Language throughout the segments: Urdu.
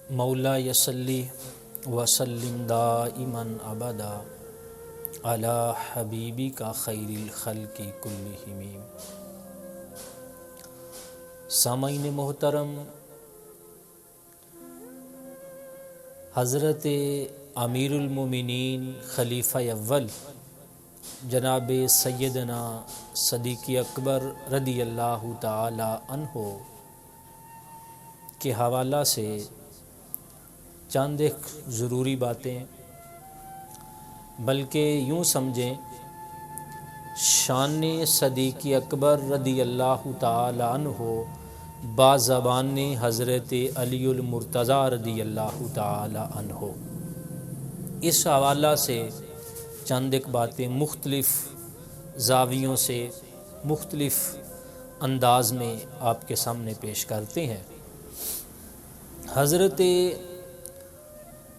مولا یصلی وسلم دائماً ابدا علی حبیبی کا خیر الخلق کلہم۔ سامعین محترم، حضرت امیر المومنین خلیفہ اول جناب سیدنا صدیق اکبر رضی اللہ تعالی عنہ کے حوالہ سے چند ایک ضروری باتیں، بلکہ یوں سمجھیں شان صدیق اکبر رضی اللہ تعالی عنہ بازبان حضرت علی المرتضیٰ رضی اللہ تعالی عنہ، اس حوالہ سے چند ایک باتیں مختلف زاویوں سے مختلف انداز میں آپ کے سامنے پیش کرتے ہیں۔ حضرت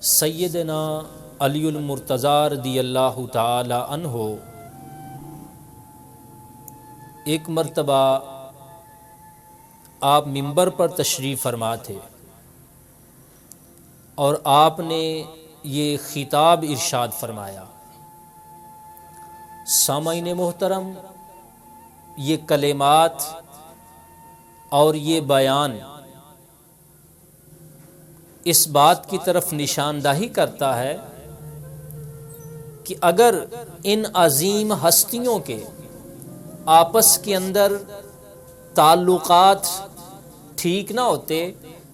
سیدنا علی المرتضیٰ رضی اللہ تعالی عنہ ایک مرتبہ آپ منبر پر تشریف فرما تھے اور آپ نے یہ خطاب ارشاد فرمایا۔ سامعین محترم، یہ کلمات اور یہ بیان اس بات کی طرف نشاندہی کرتا ہے کہ اگر ان عظیم ہستیوں کے آپس کے اندر تعلقات ٹھیک نہ ہوتے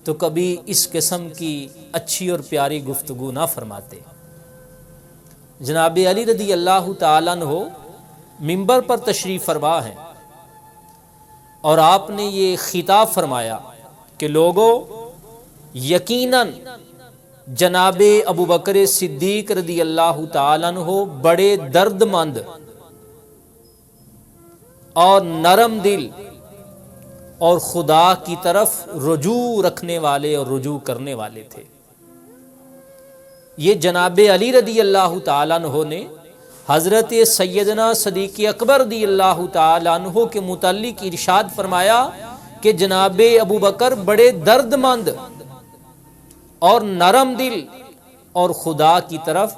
تو کبھی اس قسم کی اچھی اور پیاری گفتگو نہ فرماتے۔ جناب علی رضی اللہ تعالیٰ عنہ منبر پر تشریف فرما ہیں اور آپ نے یہ خطاب فرمایا کہ لوگوں، یقیناً جناب ابوبکر صدیق رضی اللہ تعالیٰ عنہ بڑے درد مند اور نرم دل اور خدا کی طرف رجوع رکھنے والے اور رجوع کرنے والے تھے۔ یہ جناب علی رضی اللہ تعالیٰ عنہ نے حضرت سیدنا صدیق اکبر رضی اللہ تعالیٰ عنہ کے متعلق ارشاد فرمایا کہ جناب ابوبکر بڑے درد مند اور نرم دل اور خدا کی طرف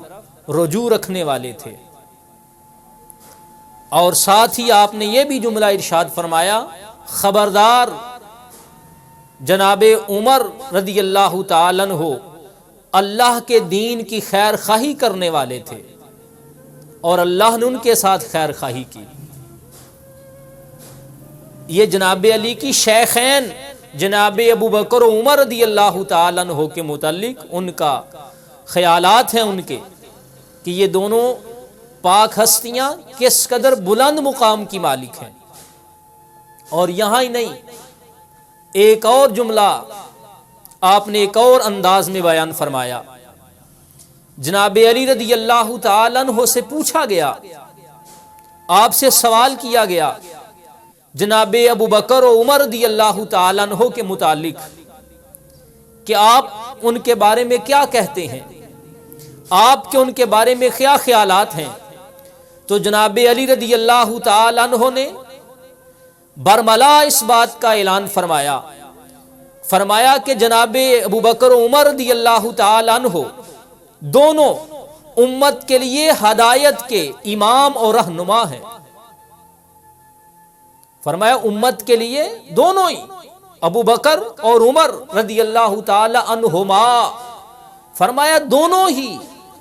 رجوع رکھنے والے تھے، اور ساتھ ہی آپ نے یہ بھی جملہ ارشاد فرمایا، خبردار جناب عمر رضی اللہ تعالیٰ عنہ اللہ کے دین کی خیر خواہی کرنے والے تھے اور اللہ نے ان کے ساتھ خیر خواہی کی۔ یہ جناب علی کی شیخین جناب ابوبکر و عمر رضی اللہ تعالیٰ عنہ کے متعلق ان کا خیالات ہیں ان کے کہ یہ دونوں پاک ہستیاں کس قدر بلند مقام کی مالک ہیں۔ اور یہاں ہی نہیں، ایک اور جملہ آپ نے ایک اور انداز میں بیان فرمایا۔ جناب علی رضی اللہ تعالیٰ عنہ سے پوچھا گیا، آپ سے سوال کیا گیا جناب ابوبکر و عمر رضی اللہ تعالیٰ عنہ کے متعلق کہ آپ ان کے بارے میں کیا کہتے ہیں، آپ کے ان کے بارے میں کیا خیالات ہیں؟ تو جناب علی رضی اللہ تعالیٰ عنہ نے برملا اس بات کا اعلان فرمایا کہ جناب ابوبکر و عمر رضی اللہ تعالیٰ عنہ دونوں امت کے لیے ہدایت کے امام اور رہنما ہیں۔ فرمایا امت کے لیے دونوں ہی ابوبکر اور عمر رضی اللہ تعالی عنہما، فرمایا دونوں ہی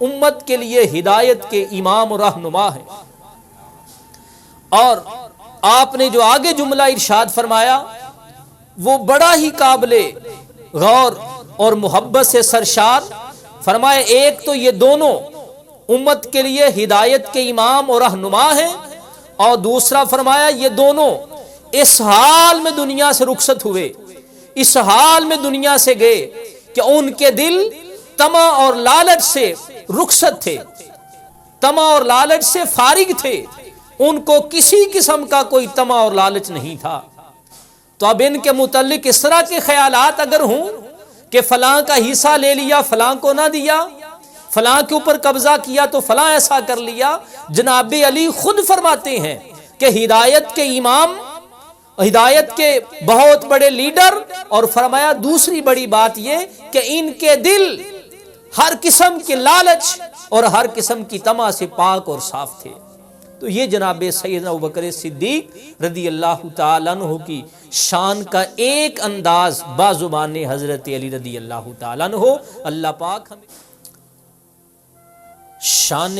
امت کے لیے ہدایت کے امام اور رہنما ہیں۔ اور آپ نے جو آگے جملہ ارشاد فرمایا وہ بڑا ہی قابل غور اور محبت سے سرشار، فرمایا ایک تو یہ دونوں امت کے لیے ہدایت کے امام اور رہنما ہیں، اور دوسرا فرمایا یہ دونوں اس حال میں دنیا سے رخصت ہوئے، اس حال میں دنیا سے گئے کہ ان کے دل طمع اور لالچ سے رخصت تھے، طمع اور لالچ سے فارغ تھے، ان کو کسی قسم کا کوئی طمع اور لالچ نہیں تھا۔ تو اب ان کے متعلق اس طرح کے خیالات اگر ہوں کہ فلاں کا حصہ لے لیا فلاں کو نہ دیا، فلاں کے اوپر قبضہ کیا تو فلاں ایسا کر لیا، جناب علی خود فرماتے ہیں کہ ہدایت کے امام ہدایت کے بہت بڑے لیڈر، اور فرمایا دوسری بڑی بات یہ کہ ان کے دل ہر قسم کے لالچ اور ہر قسم کی طمع سے پاک اور صاف تھے۔ تو یہ جناب سیدنا ابوبکر صدیق رضی اللہ تعالیٰ عنہ کی شان کا ایک انداز بازبان حضرت علی رضی اللہ تعالیٰ عنہ۔ اللہ پاک ہمیں شان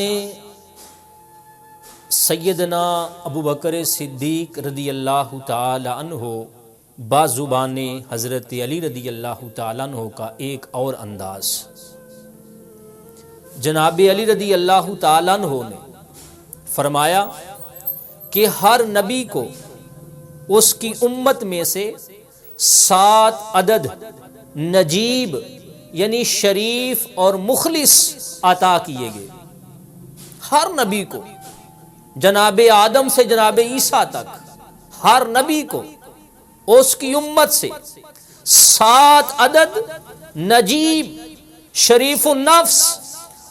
سیدنا ابوبکر صدیق رضی اللہ تعالی عنہ بازبان حضرت علی رضی اللہ تعالیٰ عنہ کا ایک اور انداز۔ جناب علی رضی اللہ تعالیٰ عنہ نے فرمایا کہ ہر نبی کو اس کی امت میں سے 7 عدد نجیب یعنی شریف اور مخلص عطا کیے گئے۔ ہر نبی کو، جناب آدم سے جناب عیسیٰ تک، ہر نبی کو اس کی امت سے 7 عدد نجیب، شریف النفس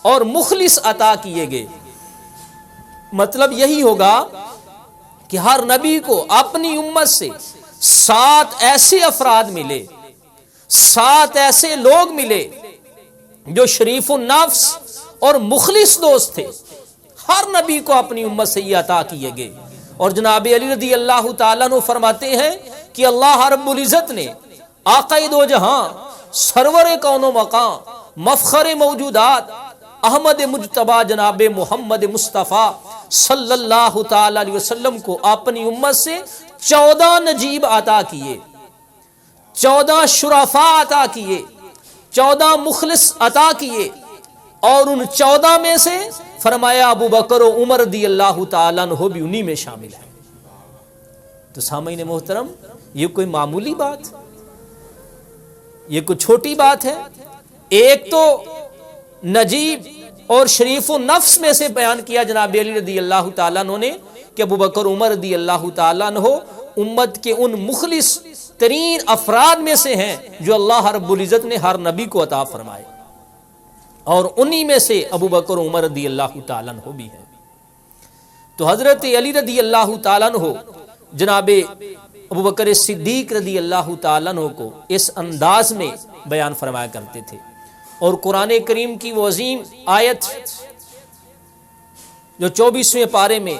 اور مخلص عطا کیے گئے۔ مطلب یہی ہوگا کہ ہر نبی کو اپنی امت سے 7 ایسے افراد ملے، 7 ایسے لوگ ملے جو شریف النفس اور مخلص دوست تھے۔ ہر نبی کو اپنی امت سے یہ عطا کیے گئے۔ اور جناب علی رضی اللہ تعالیٰ عنہ فرماتے ہیں کہ اللہ رب العزت نے آقا دو جہاں، سرور کون و مقام، مفخر موجودات، احمد مجتبی جناب محمد مصطفیٰ صلی اللہ تعالی علیہ وسلم کو اپنی امت سے 14 نجیب عطا کیے، 14 شرفاء عطا کیے، 14 مخلص عطا کیے، اور ان 14 میں سے فرمایا ابو بکر و عمر رضی اللہ تعالیٰ عنہ بھی انہی میں شامل ہیں۔ تو سامعین محترم، یہ کوئی معمولی بات، یہ کوئی چھوٹی بات ہے؟ ایک تو نجیب اور شریف النفس میں سے بیان کیا جناب علی رضی اللہ تعالیٰ عنہ نے کہ ابو بکر عمر رضی اللہ تعالیٰ عنہ امت کے ان مخلص ترین افراد میں سے ہیں جو اللہ رب العزت نے ہر نبی کو عطا فرمائے، اور انہی میں سے ابو بکر عمر رضی اللہ تعالیٰ عنہ بھی ہیں۔ تو حضرت علی رضی اللہ تعالیٰ عنہ جناب ابو بکر صدیق رضی اللہ تعالیٰ عنہ کو اس انداز میں بیان فرمایا کرتے تھے۔ اور قرآن کریم کی وہ عظیم آیت جو 24ویں پارے میں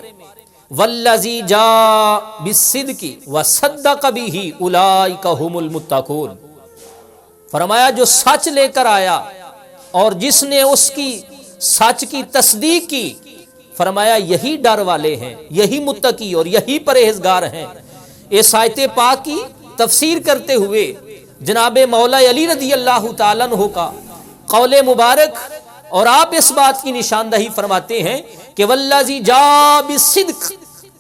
والذی جاء بالصدق وصدق بہ اولئک ھم المتقون، فرمایا جو سچ لے کر آیا اور جس نے اس کی سچ کی تصدیق کی، فرمایا یہی ڈر والے ہیں، یہی متقی اور یہی پرہیزگار ہیں۔ اس آیت پاک کی تفسیر کرتے ہوئے جناب مولا علی رضی اللہ تعالیٰ عنہ کا قول مبارک، اور آپ اس بات کی نشاندہی فرماتے ہیں کہ والذی جاء بالصدق،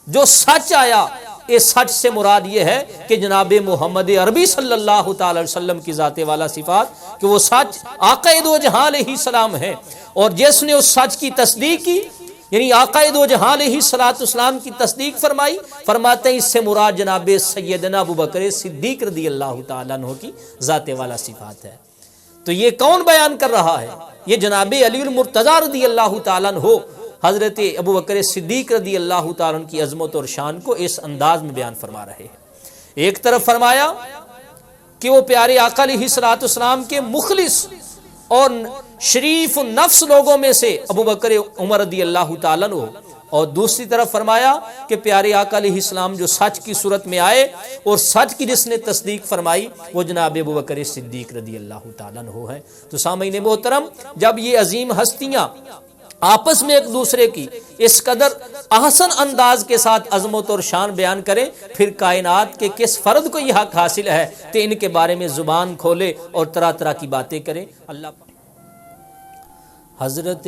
جو سچ آیا، اس سچ سے مراد یہ ہے کہ جناب محمد عربی صلی اللہ تعالی وسلم کی ذات والا صفات، کہ وہ سچ آقا دو جہاں علیہ السلام ہے، اور جس نے اس سچ کی تصدیق کی یعنی آقا دو جہاں علیہ السلام کی تصدیق فرمائی، فرماتے ہیں اس سے مراد جناب سیدنا ابوبکر صدیق رضی اللہ تعالیٰ عنہ کی ذات والا صفات ہے۔ تو یہ کون بیان کر رہا ہے؟ یہ جناب علی المرتضیٰ رضی اللہ تعالیٰ عنہ حضرت ابوبکر صدیق رضی اللہ تعالیٰ عنہ کی عظمت اور شان کو اس انداز میں بیان فرما رہے ہیں۔ ایک طرف فرمایا کہ وہ پیارے آقا علیہ السلام کے مخلص اور شریف نفس لوگوں میں سے ابوبکر عمر رضی اللہ تعالیٰ عنہ، اور دوسری طرف فرمایا کہ پیارے آقا علیہ السلام جو سچ کی صورت میں آئے اور سچ کی جس نے تصدیق فرمائی، وہ جناب ابوبکر صدیق رضی اللہ تعالیٰ عنہ ہے۔ تو سامعین محترم، جب یہ عظیم ہستیاں آپس میں ایک دوسرے کی اس قدر احسن انداز کے ساتھ عظمت اور شان بیان کریں، پھر کائنات کے کس فرد کو یہ حق حاصل ہے کہ ان کے بارے میں زبان کھولے اور طرح طرح کی باتیں کریں؟ اللہ حضرت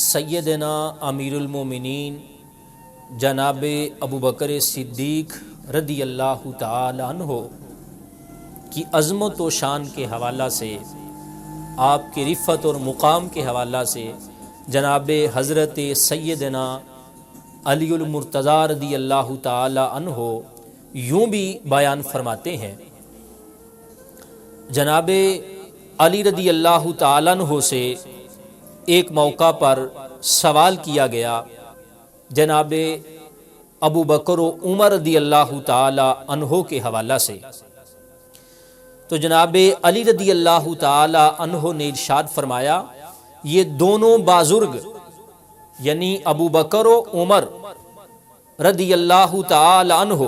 سیدنا امیر المومنین جناب ابوبکر صدیق رضی اللہ تعالی عنہ کی عظمت و شان کے حوالہ سے، آپ کی رفعت اور مقام کے حوالہ سے، جناب حضرت سیدنا علی المرتضیٰ رضی اللہ تعالی عنہ یوں بھی بیان فرماتے ہیں۔ جناب علی رضی اللہ تعالی عنہ سے ایک موقع پر سوال کیا گیا، جناب ابو بکر و عمر رضی اللہ تعالی عنہ کے حوالہ سے، تو جناب علی رضی اللہ تعالی عنہ نے ارشاد فرمایا یہ دونوں بازرگ یعنی ابو بکر و عمر رضی اللہ تعالی عنہ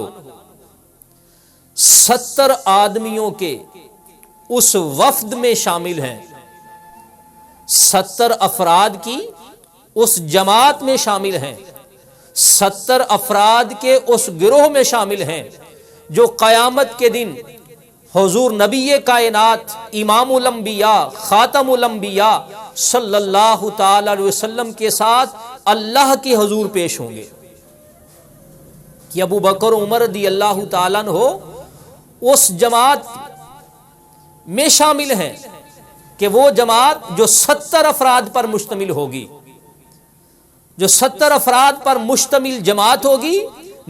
70 آدمیوں کے اس وفد میں شامل ہیں، 70 افراد کی اس جماعت میں شامل ہیں، 70 افراد کے اس گروہ میں شامل ہیں جو قیامت کے دن حضور نبی کائنات امام الانبیاء خاتم الانبیاء صلی اللہ تعالی علیہ وسلم کے ساتھ اللہ کے حضور پیش ہوں گے۔ کہ ابو بکر عمر رضی اللہ تعالیٰ عنہ اس جماعت میں شامل ہیں کہ وہ جماعت جو 70 افراد پر مشتمل ہوگی، جو 70 افراد پر مشتمل جماعت ہوگی،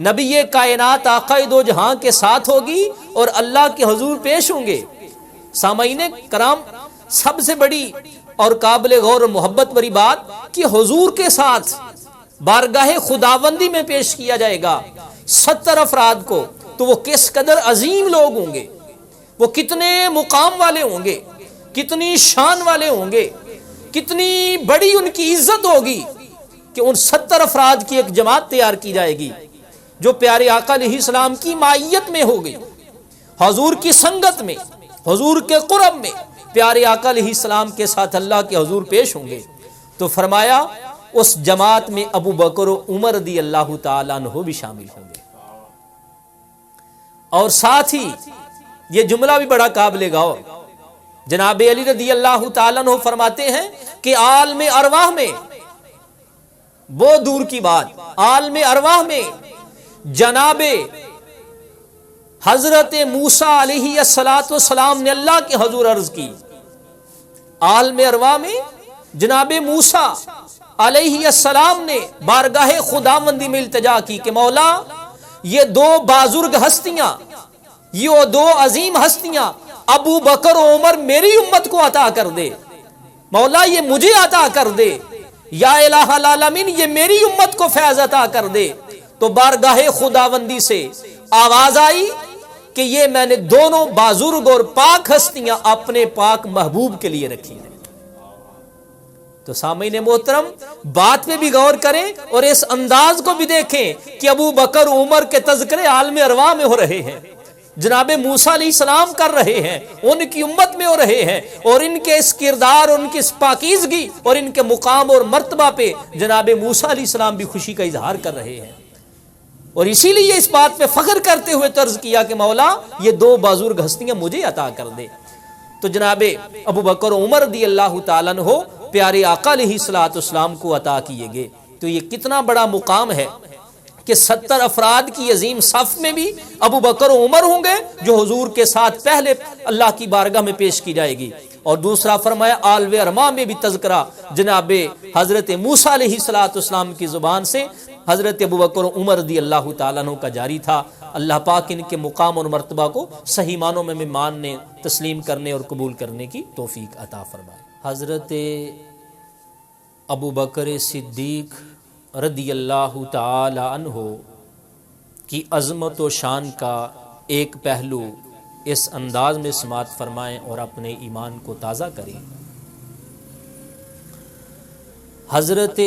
نبی کائنات آقا دو جہاں کے ساتھ ہوگی اور اللہ کے حضور پیش ہوں گے۔ سامعین کرام، سب سے بڑی اور قابل غور و محبت بری بات کہ حضور کے ساتھ بارگاہ خداوندی میں پیش کیا جائے گا 70 افراد کو، تو وہ کس قدر عظیم لوگ ہوں گے، وہ کتنے مقام والے ہوں گے، کتنی شان والے ہوں گے، کتنی بڑی ان کی عزت ہوگی کہ ان 70 افراد کی ایک جماعت تیار کی جائے گی جو پیارے آقا علیہ السلام کی معیت میں ہوگی، حضور کی سنگت میں، حضور کے قرب میں پیارے آقا علیہ السلام کے ساتھ اللہ کے حضور پیش ہوں گے۔ تو فرمایا اس جماعت میں ابو بکر و عمر رضی اللہ تعالیٰ عنہ بھی شامل ہوں گے۔ اور ساتھ ہی یہ جملہ بھی بڑا قابل غور، جناب علی رضی اللہ تعالیٰ عنہ فرماتے ہیں کہ عالم ارواح میں، وہ دور کی بات، عالم ارواح میں جناب حضرت موسیٰ علیہ السلام نے اللہ کے حضور عرض کی، عالم ارواح میں جناب موسیٰ علیہ السلام نے بارگاہ خداوندی میں التجا کی کہ مولا یہ دو بازرگ ہستیاں، یہ دو عظیم ہستیاں ابو بکر و عمر میری امت کو عطا کر دے، مولا یہ مجھے عطا کر دے، یا الہ العالمین یہ میری امت کو فیض عطا کر دے۔ تو بارگاہ خداوندی سے آواز آئی کہ یہ میں نے دونوں بازرگ اور پاک ہستیاں اپنے پاک محبوب کے لیے رکھی ہیں۔ تو سامعین محترم، بات پہ بھی غور کریں اور اس انداز کو بھی دیکھیں کہ ابو بکر عمر کے تذکرے عالم ارواح میں ہو رہے ہیں، جناب موسیٰ علیہ السلام کر رہے ہیں، ان کی امت میں ہو رہے ہیں، اور ان کے اس کردار، ان کی اس پاکیزگی اور ان کے مقام اور مرتبہ پہ جناب موسیٰ علیہ السلام بھی خوشی کا اظہار کر رہے ہیں، اور اسی لیے اس بات پہ فخر کرتے ہوئے طرز کیا کہ مولا یہ دو بازرگ ہستیاں مجھے عطا کر دے۔ تو جناب ابو بکر عمر رضی اللہ تعالیٰ عنہ پیارے آقا علیہ السلام کو عطا کیے گئے۔ تو یہ کتنا بڑا مقام ہے کہ 70 افراد کی عظیم صف میں بھی ابو بکر و عمر ہوں گے جو حضور کے ساتھ پہلے اللہ کی بارگاہ میں پیش کی جائے گی، اور دوسرا فرمایا عالم ارواح میں بھی تذکرہ جناب حضرت موسیٰ علیہ السلام کی زبان سے حضرت ابو بکر و عمر رضی اللہ تعالیٰ عنہ کا جاری تھا۔ اللہ پاک ان کے مقام اور مرتبہ کو صحیح معنوں میں ماننے، تسلیم کرنے اور قبول کرنے کی توفیق عطا فرمائے۔ حضرت ابو بکر صدیق رضی اللہ تعالی عنہ کی عظمت و شان کا ایک پہلو اس انداز میں سماعت فرمائیں اور اپنے ایمان کو تازہ کریں۔ حضرت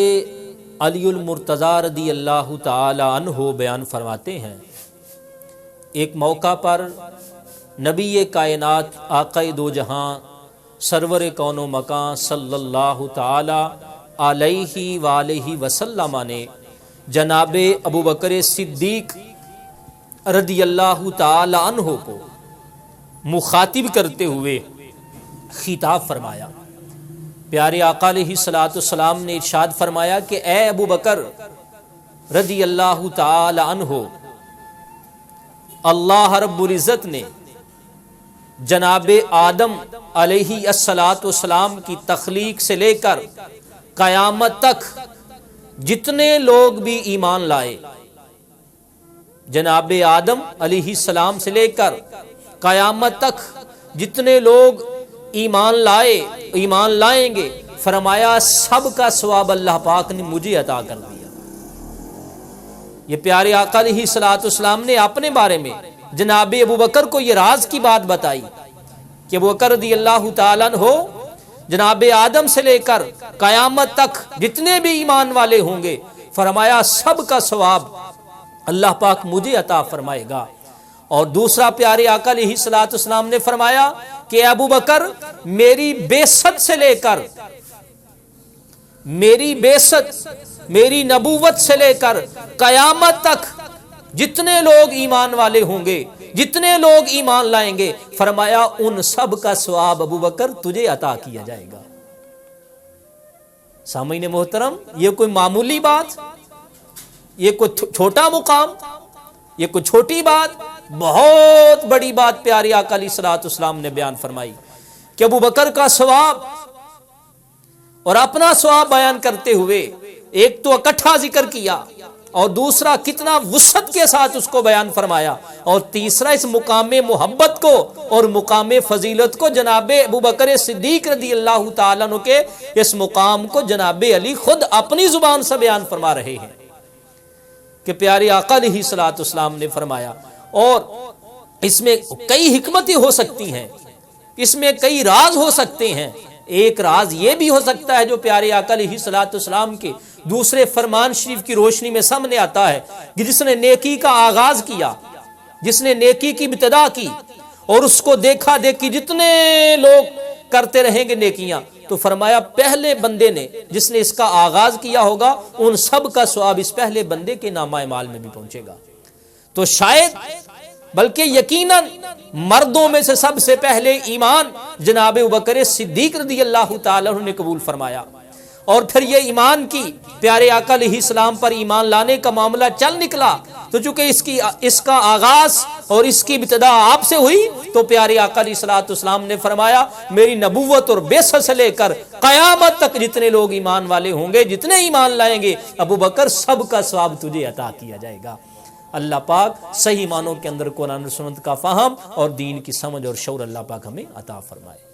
علی المرتضی رضی اللہ تعالی عنہ بیان فرماتے ہیں، ایک موقع پر نبی کائنات آقا دو جہاں سرور کون و مکان صلی اللہ تعالی علیہ وآلہ وسلم نے جناب ابو بکر صدیق رضی اللہ تعالی عنہ کو مخاطب کرتے ہوئے خطاب فرمایا۔ پیارے آقا علیہ السلام نے ارشاد فرمایا کہ اے ابو بکر رضی اللہ تعالی عنہ، اللہ رب العزت نے جناب آدم علیہ السلام کی تخلیق سے لے کر قیامت تک جتنے لوگ بھی ایمان لائے، جناب آدم علیہ السلام سے لے کر قیامت تک جتنے لوگ ایمان لائیں گے، فرمایا سب کا ثواب اللہ پاک نے مجھے عطا کر دیا۔ یہ پیارے آقا علیہ الصلوۃ والسلام نے اپنے بارے میں جناب ابوبکر کو یہ راز کی بات بتائی کہ ابوبکر رضی اللہ تعالیٰ عنہ جناب آدم سے لے کر قیامت تک جتنے بھی ایمان والے ہوں گے، فرمایا سب کا ثواب اللہ پاک مجھے عطا فرمائے گا۔ اور دوسرا پیارے آقا علیہ الصلوۃ والسلام نے فرمایا کہ ابوبکر میری بعثت سے لے کر، میری بعثت، میری نبوت سے لے کر قیامت تک جتنے لوگ ایمان والے ہوں گے، جتنے لوگ ایمان لائیں گے، فرمایا ان سب کا ثواب ابوبکر تجھے عطا کیا جائے گا۔ سامعین محترم، یہ کوئی معمولی بات، یہ کوئی چھوٹا مقام، یہ کوئی چھوٹی بات، بہت بڑی بات پیارے آقا علیہ الصلوۃ والسلام نے بیان فرمائی کہ ابوبکر کا ثواب اور اپنا ثواب بیان کرتے ہوئے ایک تو اکٹھا ذکر کیا، اور دوسرا کتنا وسعت کے ساتھ اس کو بیان فرمایا، اور تیسرا اس مقام محبت کو اور مقام فضیلت کو جناب ابوبکر صدیق رضی اللہ تعالیٰ عنہ کے اس مقام کو جناب علی خود اپنی زبان سے بیان فرما رہے ہیں کہ پیارے آقا علیہ الصلوۃ والسلام نے فرمایا۔ اور اس میں کئی حکمتیں ہو سکتی ہیں، اس میں کئی راز ہو سکتے ہیں۔ ایک راز یہ بھی ہو سکتا ہے جو پیارے آقا علیہ الصلوۃ والسلام کے دوسرے فرمان شریف کی روشنی میں سامنے آتا ہے کہ جس نے نیکی کا آغاز کیا، جس نے نیکی کی ابتدا کی اور اس کو دیکھا دیکھی جتنے لوگ کرتے رہیں گے نیکیاں، تو فرمایا پہلے بندے نے جس نے اس کا آغاز کیا ہوگا ان سب کا ثواب اس پہلے بندے کے نامہ اعمال میں بھی پہنچے گا۔ تو شاید بلکہ یقیناً مردوں میں سے سب سے پہلے ایمان جناب ابوبکر صدیق رضی اللہ تعالیٰ عنہ نے قبول فرمایا، اور پھر یہ ایمان کی پیارے آقا علیہ السلام پر ایمان لانے کا معاملہ چل نکلا، تو چونکہ اس کا آغاز اور اس کی ابتدا آپ سے ہوئی، تو پیارے آقا علیہ الصلوۃ والسلام نے فرمایا میری نبوت اور بعثت سے لے کر قیامت تک جتنے لوگ ایمان والے ہوں گے، جتنے ایمان لائیں گے، ابوبکر سب کا ثواب تجھے عطا کیا جائے گا۔ اللہ پاک صحیح معنوں کے اندر قرآن و سنت کا فہم اور دین کی سمجھ اور شعور اللہ پاک ہمیں عطا فرمائے۔